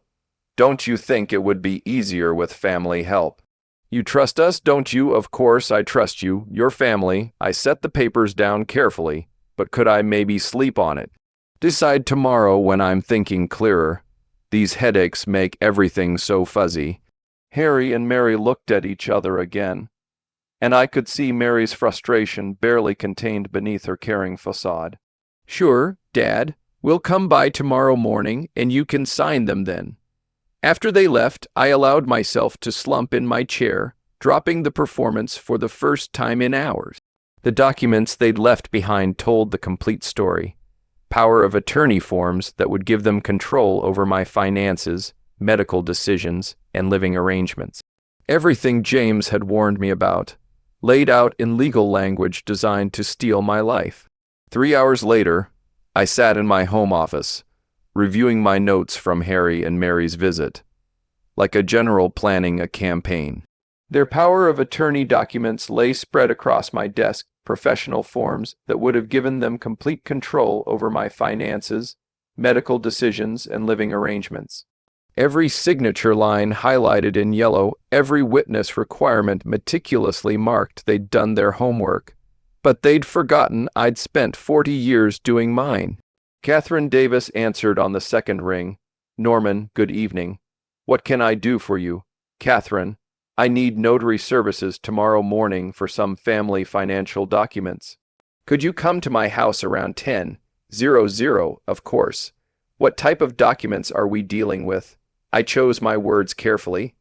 Don't you think it would be easier with family help? You trust us, don't you? Of course I trust you, your family. I set the papers down carefully, but could I maybe sleep on it? Decide tomorrow when I'm thinking clearer. These headaches make everything so fuzzy. Harry and Mary looked at each other again, and I could see Mary's frustration barely contained beneath her caring facade. Sure, Dad. We'll come by tomorrow morning, and you can sign them then. After they left, I allowed myself to slump in my chair, dropping the performance for the first time in hours. The documents they'd left behind told the complete story. Power of attorney forms that would give them control over my finances, medical decisions, and living arrangements. Everything James had warned me about, laid out in legal language designed to steal my life. 3 hours later, I sat in my home office, reviewing my notes from Harry and Mary's visit, like a general planning a campaign. Their power of attorney documents lay spread across my desk, professional forms that would have given them complete control over my finances, medical decisions, and living arrangements. Every signature line highlighted in yellow, every witness requirement meticulously marked they'd done their homework. But they'd forgotten I'd spent 40 years doing mine. Catherine Davis answered on the second ring. Norman, good evening. What can I do for you? Catherine, I need notary services tomorrow morning for some family financial documents. Could you come to my house around 10:00, of course. What type of documents are we dealing with? I chose my words carefully.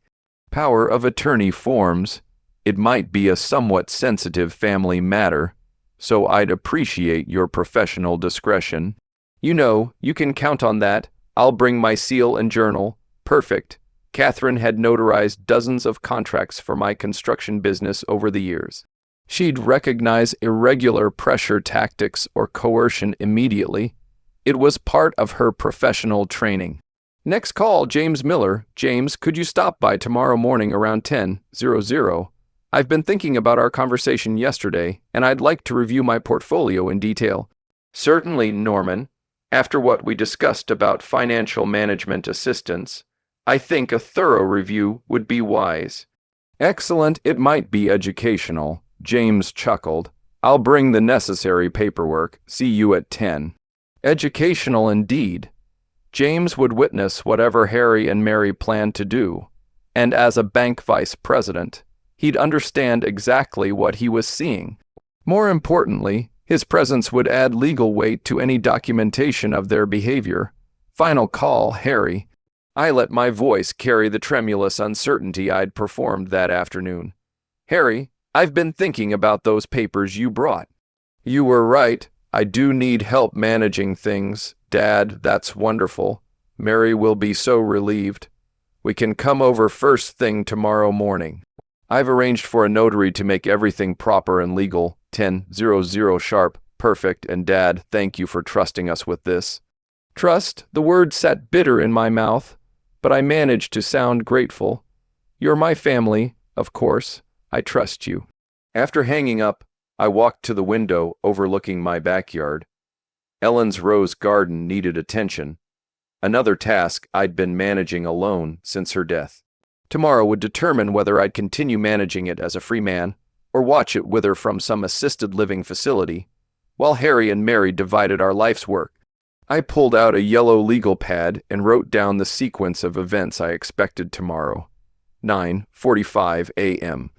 Power of attorney forms. It might be a somewhat sensitive family matter, so I'd appreciate your professional discretion. You know, you can count on that. I'll bring my seal and journal. Perfect. Catherine had notarized dozens of contracts for my construction business over the years. She'd recognize irregular pressure tactics or coercion immediately. It was part of her professional training. Next call, James Miller. James, could you stop by tomorrow morning around 10:00? I've been thinking about our conversation yesterday, and I'd like to review my portfolio in detail. Certainly, Norman. After what we discussed about financial management assistance, I think a thorough review would be wise. Excellent. It might be educational. James chuckled. I'll bring the necessary paperwork. See you at 10. Educational indeed. James would witness whatever Harry and Mary planned to do, and as a bank vice president, he'd understand exactly what he was seeing. More importantly, his presence would add legal weight to any documentation of their behavior. Final call, Harry. I let my voice carry the tremulous uncertainty I'd performed that afternoon. Harry, I've been thinking about those papers you brought. You were right. I do need help managing things. Dad, that's wonderful. Mary will be so relieved. We can come over first thing tomorrow morning. I've arranged for a notary to make everything proper and legal. 10:00 sharp. Perfect. And Dad, thank you for trusting us with this. Trust? The word sat bitter in my mouth, but I managed to sound grateful. You're my family, of course. I trust you. After hanging up, I walked to the window overlooking my backyard. Ellen's rose garden needed attention, another task I'd been managing alone since her death. Tomorrow would determine whether I'd continue managing it as a free man or watch it wither from some assisted living facility, while Harry and Mary divided our life's work. I pulled out a yellow legal pad and wrote down the sequence of events I expected tomorrow. 9:45 a.m.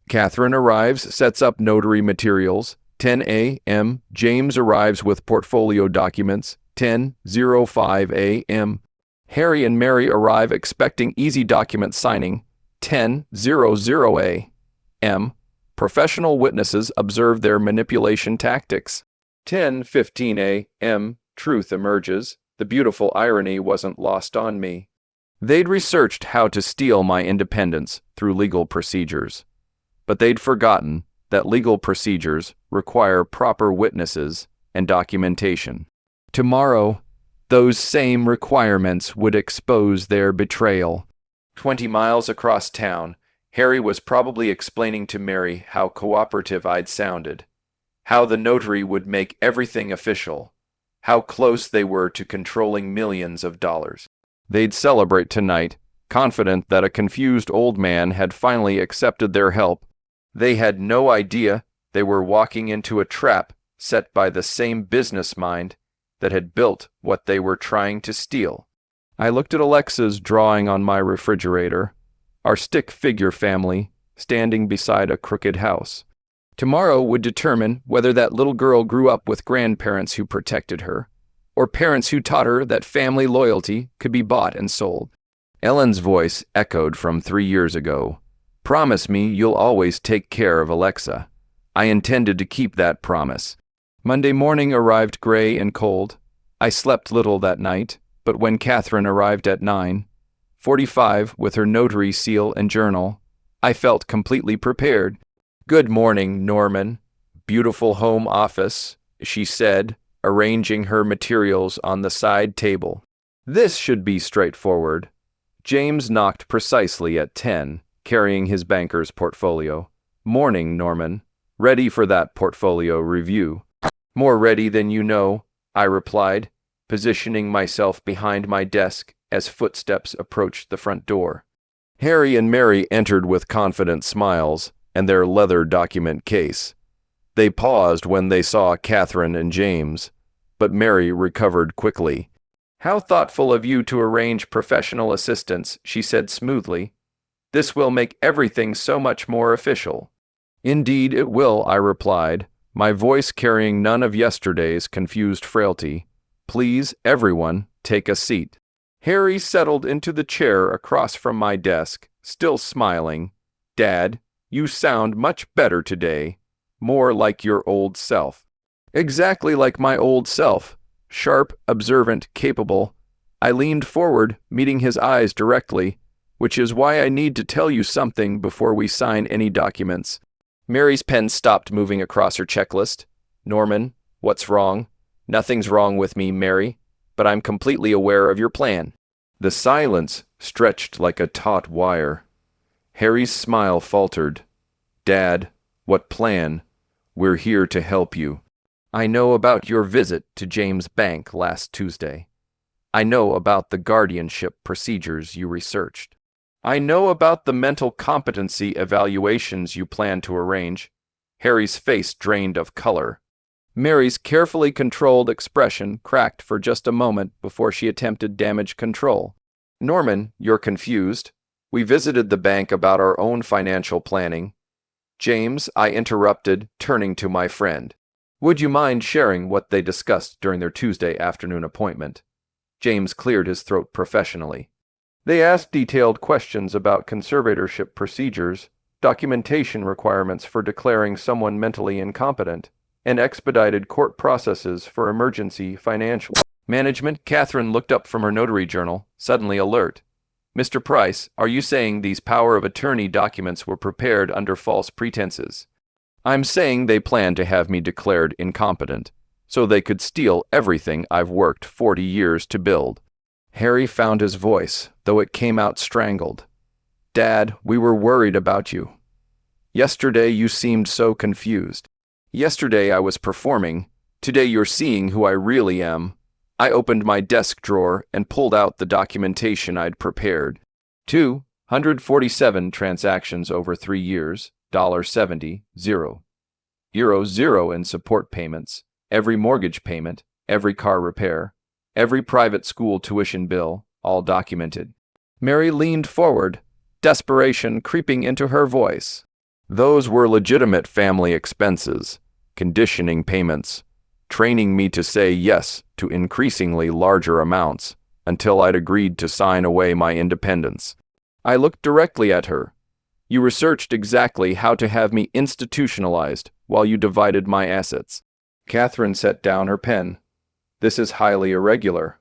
Catherine arrives, sets up notary materials. 10 a.m. James arrives with portfolio documents. 10:05 a.m. Harry and Mary arrive expecting easy document signing. 10:00 a.m. Professional witnesses observed their manipulation tactics. 10:15 a.m. Truth emerges. The beautiful irony wasn't lost on me. They'd researched how to steal my independence through legal procedures. But they'd forgotten that legal procedures require proper witnesses and documentation. Tomorrow, those same requirements would expose their betrayal. 20 miles across town, Harry was probably explaining to Mary how cooperative I'd sounded, how the notary would make everything official, how close they were to controlling millions of dollars. They'd celebrate tonight, confident that a confused old man had finally accepted their help. They had no idea they were walking into a trap set by the same business mind that had built what they were trying to steal. I looked at Alexa's drawing on my refrigerator, our stick figure family standing beside a crooked house. Tomorrow would determine whether that little girl grew up with grandparents who protected her, or parents who taught her that family loyalty could be bought and sold. Ellen's voice echoed from 3 years ago. Promise me you'll always take care of Alexa. I intended to keep that promise. Monday morning arrived gray and cold. I slept little that night, but when Catherine arrived at 9:45 with her notary seal and journal, I felt completely prepared. Good morning, Norman. Beautiful home office, she said, arranging her materials on the side table. This should be straightforward. James knocked precisely at 10, carrying his banker's portfolio. Morning, Norman. Ready for that portfolio review. More ready than you know, I replied, positioning myself behind my desk as footsteps approached the front door. Harry and Mary entered with confident smiles and their leather document case. They paused when they saw Catherine and James, but Mary recovered quickly. How thoughtful of you to arrange professional assistance, she said smoothly. This will make everything so much more official. Indeed it will, I replied, my voice carrying none of yesterday's confused frailty. Please, everyone, take a seat. Harry settled into the chair across from my desk, still smiling. Dad, you sound much better today. More like your old self. Exactly like my old self. Sharp, observant, capable. I leaned forward, meeting his eyes directly, which is why I need to tell you something before we sign any documents. Mary's pen stopped moving across her checklist. Norman, what's wrong? Nothing's wrong with me, Mary, but I'm completely aware of your plan. The silence stretched like a taut wire. Harry's smile faltered. Dad, what plan? We're here to help you. I know about your visit to James' bank last Tuesday. I know about the guardianship procedures you researched. I know about the mental competency evaluations you plan to arrange. Harry's face drained of color. Mary's carefully controlled expression cracked for just a moment before she attempted damage control. Norman, you're confused. We visited the bank about our own financial planning. James, I interrupted, turning to my friend. Would you mind sharing what they discussed during their Tuesday afternoon appointment? James cleared his throat professionally. They asked detailed questions about conservatorship procedures, documentation requirements for declaring someone mentally incompetent, and expedited court processes for emergency financial management. Catherine looked up from her notary journal, suddenly alert. Mr. Price, are you saying these power of attorney documents were prepared under false pretenses? I'm saying they planned to have me declared incompetent, so they could steal everything I've worked 40 years to build. Harry found his voice, though it came out strangled. Dad, we were worried about you. Yesterday you seemed so confused. Yesterday I was performing. Today you're seeing who I really am. I opened my desk drawer and pulled out the documentation I'd prepared. 247 transactions over 3 years, $70, 0. Euro 0 in support payments, every mortgage payment, every car repair, every private school tuition bill, all documented. Mary leaned forward, desperation creeping into her voice. Those were legitimate family expenses, conditioning payments, training me to say yes to increasingly larger amounts until I'd agreed to sign away my independence. I looked directly at her. You researched exactly how to have me institutionalized while you divided my assets. Catherine set down her pen. This is highly irregular.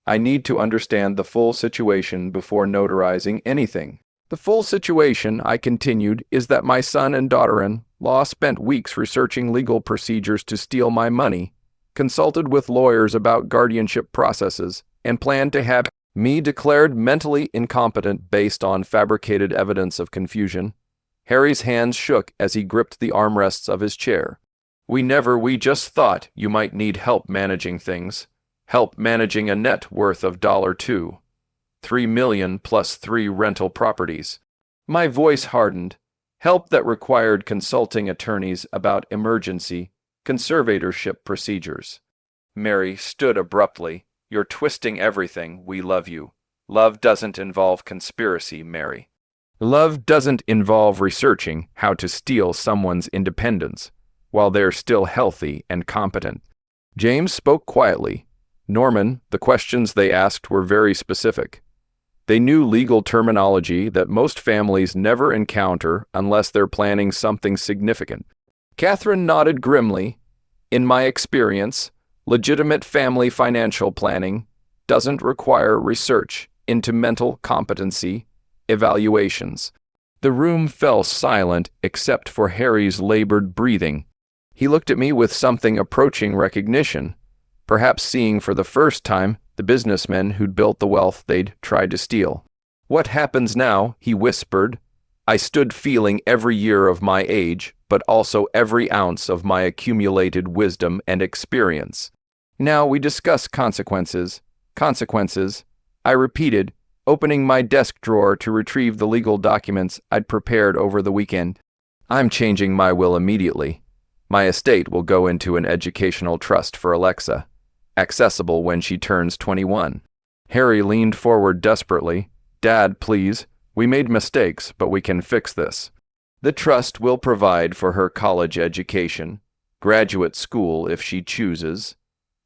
I need to understand the full situation before notarizing anything. The full situation, I continued, is that my son and daughter-in-law spent weeks researching legal procedures to steal my money, consulted with lawyers about guardianship processes, and planned to have me declared mentally incompetent based on fabricated evidence of confusion. Harry's hands shook as he gripped the armrests of his chair. We just thought you might need help managing things. Help managing a net worth of $2. $3 million plus 3 rental properties. My voice hardened. Help that required consulting attorneys about emergency conservatorship procedures. Mary stood abruptly. You're twisting everything. We love you. Love doesn't involve conspiracy, Mary. Love doesn't involve researching how to steal someone's independence while they're still healthy and competent. James spoke quietly. Norman, the questions they asked were very specific. They knew legal terminology that most families never encounter unless they're planning something significant. Catherine nodded grimly. In my experience, legitimate family financial planning doesn't require research into mental competency evaluations. The room fell silent except for Harry's labored breathing. He looked at me with something approaching recognition, perhaps seeing for the first time the businessmen who'd built the wealth they'd tried to steal. What happens now, he whispered. I stood feeling every year of my age, but also every ounce of my accumulated wisdom and experience. Now we discuss consequences. Consequences, I repeated, opening my desk drawer to retrieve the legal documents I'd prepared over the weekend. I'm changing my will immediately. My estate will go into an educational trust for Alexa, accessible when she turns 21. Harry leaned forward desperately. Dad, please. We made mistakes, but we can fix this. The trust will provide for her college education, graduate school if she chooses,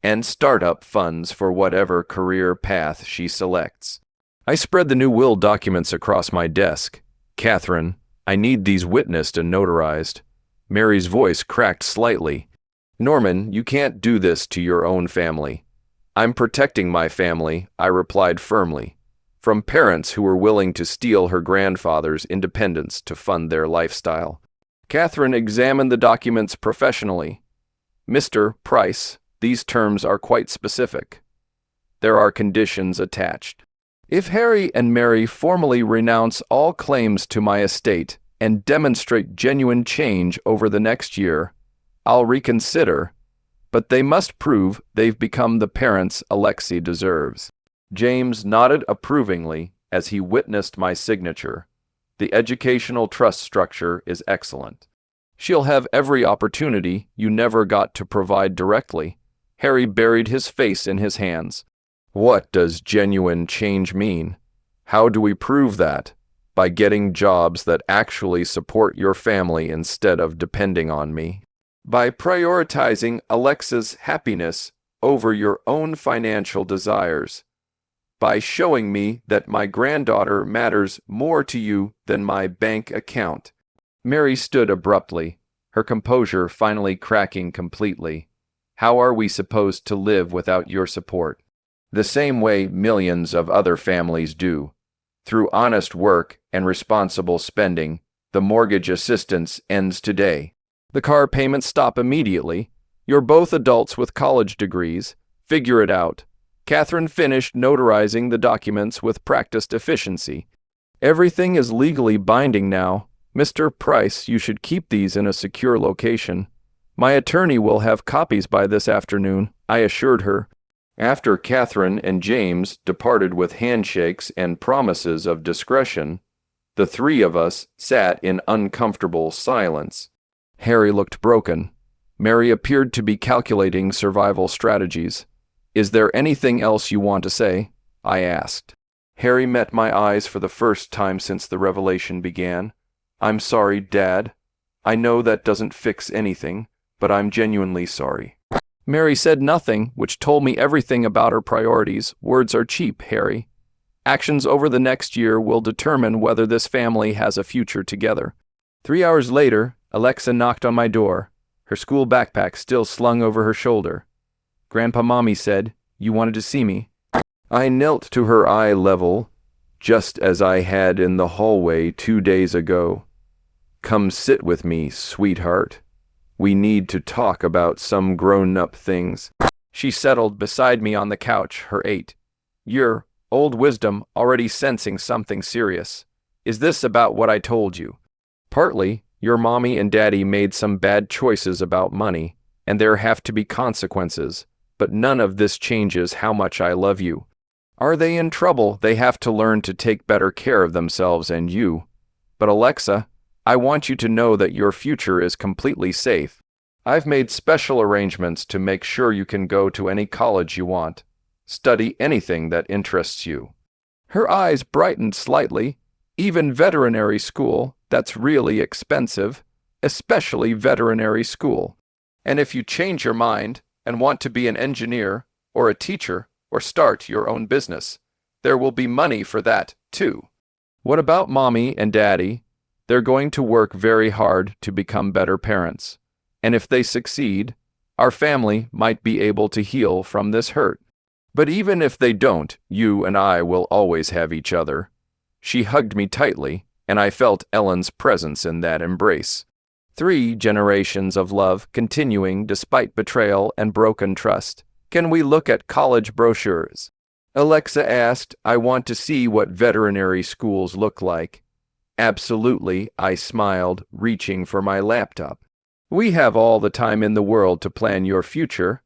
and startup funds for whatever career path she selects. I spread the new will documents across my desk. Catherine, I need these witnessed and notarized. Mary's voice cracked slightly. Norman, you can't do this to your own family. I'm protecting my family, I replied firmly, from parents who were willing to steal her grandfather's independence to fund their lifestyle. Catherine examined the documents professionally. Mr. Price, these terms are quite specific. There are conditions attached. If Harry and Mary formally renounce all claims to my estate and demonstrate genuine change over the next year, I'll reconsider, but they must prove they've become the parents Alexei deserves. James nodded approvingly as he witnessed my signature. The educational trust structure is excellent. She'll have every opportunity you never got to provide directly. Harry buried his face in his hands. What does genuine change mean? How do we prove that? By getting jobs that actually support your family instead of depending on me. By prioritizing Alexa's happiness over your own financial desires. By showing me that my granddaughter matters more to you than my bank account. Mary stood abruptly, her composure finally cracking completely. How are we supposed to live without your support? The same way millions of other families do. Through honest work and responsible spending, the mortgage assistance ends today. The car payments stop immediately. You're both adults with college degrees. Figure it out. Catherine finished notarizing the documents with practiced efficiency. Everything is legally binding now. Mr. Price, you should keep these in a secure location. My attorney will have copies by this afternoon, I assured her. After Catherine and James departed with handshakes and promises of discretion, the three of us sat in uncomfortable silence. Harry looked broken. Mary appeared to be calculating survival strategies. Is there anything else you want to say? I asked. Harry met my eyes for the first time since the revelation began. I'm sorry, Dad. I know that doesn't fix anything, but I'm genuinely sorry. Mary said nothing, which told me everything about her priorities. Words are cheap, Harry. Actions over the next year will determine whether this family has a future together. 3 hours later, Alexa knocked on my door, her school backpack still slung over her shoulder. Grandpa Mommy said, "You wanted to see me?" I knelt to her eye level, just as I had in the hallway 2 days ago. "Come sit with me, sweetheart. We need to talk about some grown-up things." She settled beside me on the couch, her 8-year old wisdom already sensing something serious. "Is this about what I told you?" "Partly. Your mommy and daddy made some bad choices about money, and there have to be consequences, but none of this changes how much I love you. Are they in trouble? They have to learn to take better care of themselves and you. But Alexa, I want you to know that your future is completely safe. I've made special arrangements to make sure you can go to any college you want, study anything that interests you." Her eyes brightened slightly. "Even veterinary school, that's really expensive, especially veterinary school. And if you change your mind and want to be an engineer or a teacher or start your own business, there will be money for that, too." "What about mommy and daddy? They're going to work very hard to become better parents. And if they succeed, our family might be able to heal from this hurt. But even if they don't, you and I will always have each other." She hugged me tightly, and I felt Ellen's presence in that embrace. 3 generations of love continuing despite betrayal and broken trust. "Can we look at college brochures?" Alexa asked. "I want to see what veterinary schools look like." "Absolutely," I smiled, reaching for my laptop. "We have all the time in the world to plan your future."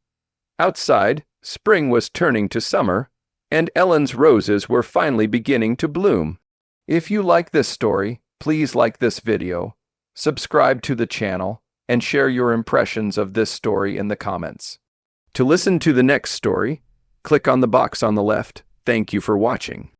Outside, spring was turning to summer, and Ellen's roses were finally beginning to bloom. If you like this story, please like this video, subscribe to the channel, and share your impressions of this story in the comments. To listen to the next story, click on the box on the left. Thank you for watching.